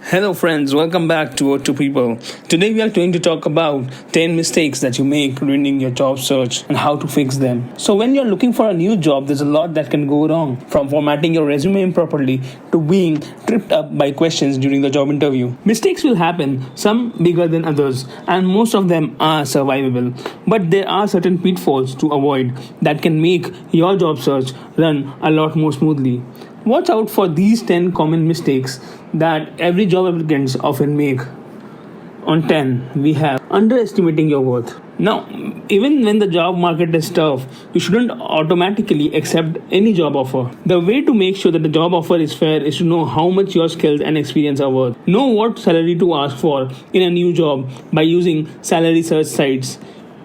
Hello friends, welcome back to What to People. Today we are going to talk about 10 mistakes that you make during your job search and how to fix them. So when you're looking for a new job, there's a lot that can go wrong, from formatting your resume improperly to being tripped up by questions during the job interview. Mistakes will happen, some bigger than others, and most of them are survivable. But there are certain pitfalls to avoid that can make your job search run a lot more smoothly. Watch out for these 10 common mistakes that every job applicants often make. On 10, we have underestimating your worth. Now, even when the job market is tough, you shouldn't automatically accept any job offer. The way to make sure that the job offer is fair is to know how much your skills and experience are worth. Know what salary to ask for in a new job by using salary search sites.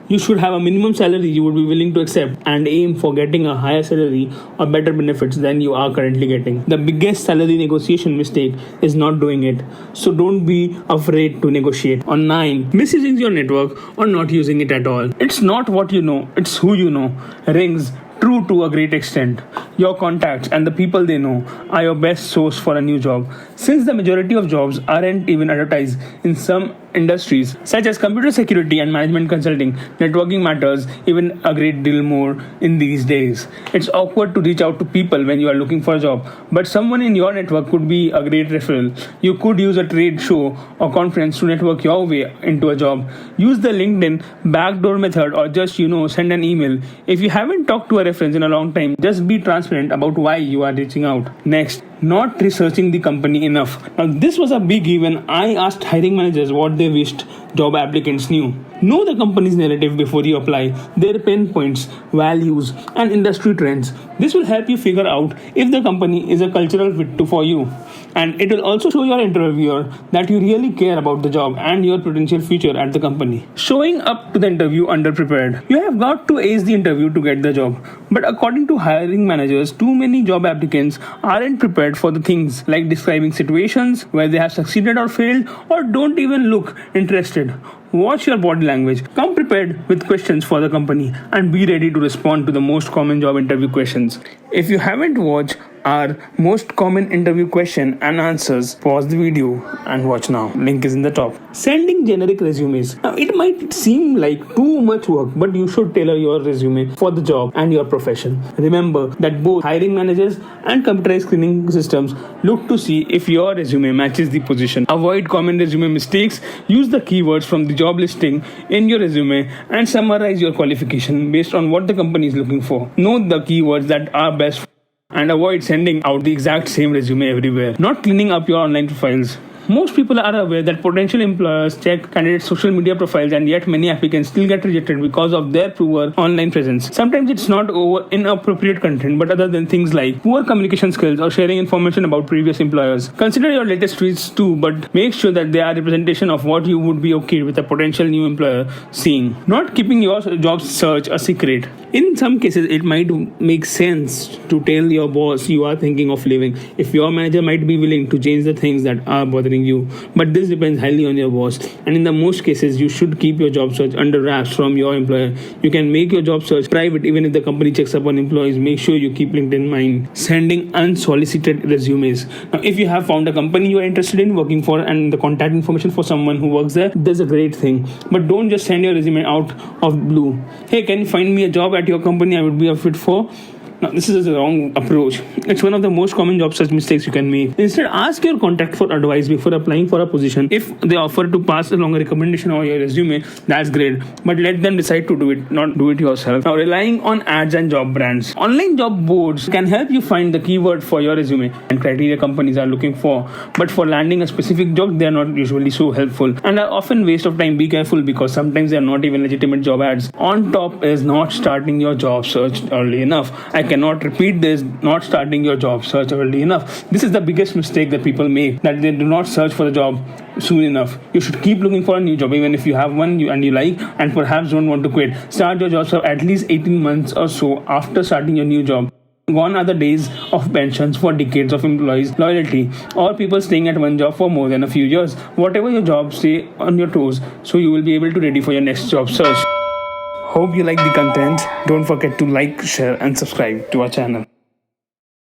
You should have a minimum salary you would be willing to accept and aim for getting a higher salary or better benefits than you are currently getting. The biggest salary negotiation mistake is not doing it. So don't be afraid to negotiate. On 9, misusing your network or not using it at all. It's not what you know, it's who you know. Rings true to a great extent. Your contacts and the people they know are your best source for a new job. Since the majority of jobs aren't even advertised in some industries, such as computer security and management consulting, networking matters even a great deal more in these days. It's awkward to reach out to people when you are looking for a job, but someone in your network could be a great referral. You could use a trade show or conference to network your way into a job. Use the LinkedIn backdoor method or just, send an email. If you haven't talked to a reference in a long time, just be transparent about why you are reaching out. Next, not researching the company enough. Now, this was a biggie when I asked hiring managers what they wished job applicants knew. Know the company's narrative before you apply, their pain points, values, and industry trends. This will help you figure out if the company is a cultural fit for you. And it will also show your interviewer that you really care about the job and your potential future at the company. Showing up to the interview underprepared. You have got to ace the interview to get the job. But according to hiring managers, too many job applicants aren't prepared for the things like describing situations where they have succeeded or failed, or don't even look interested. Watch your body language. Come prepared with questions for the company and be ready to respond to the most common job interview questions. If you haven't watched our most common interview question and answers, pause the video and watch now. Link is in the top. Sending generic resumes. Now, it might seem like too much work, but you should tailor your resume for the job and your profession. Remember that both hiring managers and computerized screening systems look to see if your resume matches the position. Avoid common resume mistakes. Use the keywords from the job listing in your resume and summarize your qualification based on what the company is looking for. Note the keywords that are best and avoid sending out the exact same resume everywhere. Not cleaning up your online profiles. Most people are aware that potential employers check candidates' social media profiles, and yet many applicants still get rejected because of their poor online presence. Sometimes it's not over inappropriate content, but other than things like poor communication skills or sharing information about previous employers. Consider your latest tweets too, but make sure that they are representation of what you would be okay with a potential new employer seeing. Not keeping your job search a secret. In some cases, it might make sense to tell your boss you are thinking of leaving if your manager might be willing to change the things that are bothering you. But this depends highly on your boss. And in the most cases, you should keep your job search under wraps from your employer. You can make your job search private even if the company checks up on employees. Make sure you keep LinkedIn in mind. Sending unsolicited resumes. Now, if you have found a company you are interested in working for and the contact information for someone who works there, that's a great thing. But don't just send your resume out of blue. Hey, can you find me a job at your company I would be a fit for? Now, this is the wrong approach. It's one of the most common job search mistakes you can make. Instead, ask your contact for advice before applying for a position. If they offer to pass along a recommendation or your resume, that's great. But let them decide to do it, not do it yourself. Now, relying on ads and job brands. Online job boards can help you find the keyword for your resume and criteria companies are looking for. But for landing a specific job, they are not usually so helpful and are often waste of time. Be careful because sometimes they are not even legitimate job ads. On top is not starting your job search early enough. I cannot repeat this, not starting your job search early enough. This is the biggest mistake that people make, that they do not search for the job soon enough. You should keep looking for a new job even if you have one you like and perhaps don't want to quit. Start your job search at least 18 months or so after starting your new job. Gone are the days of pensions for decades of employees' loyalty or people staying at one job for more than a few years. Whatever your job, stay on your toes so you will be able to ready for your next job search. Hope you like the content. Don't forget to like, share and subscribe to our channel.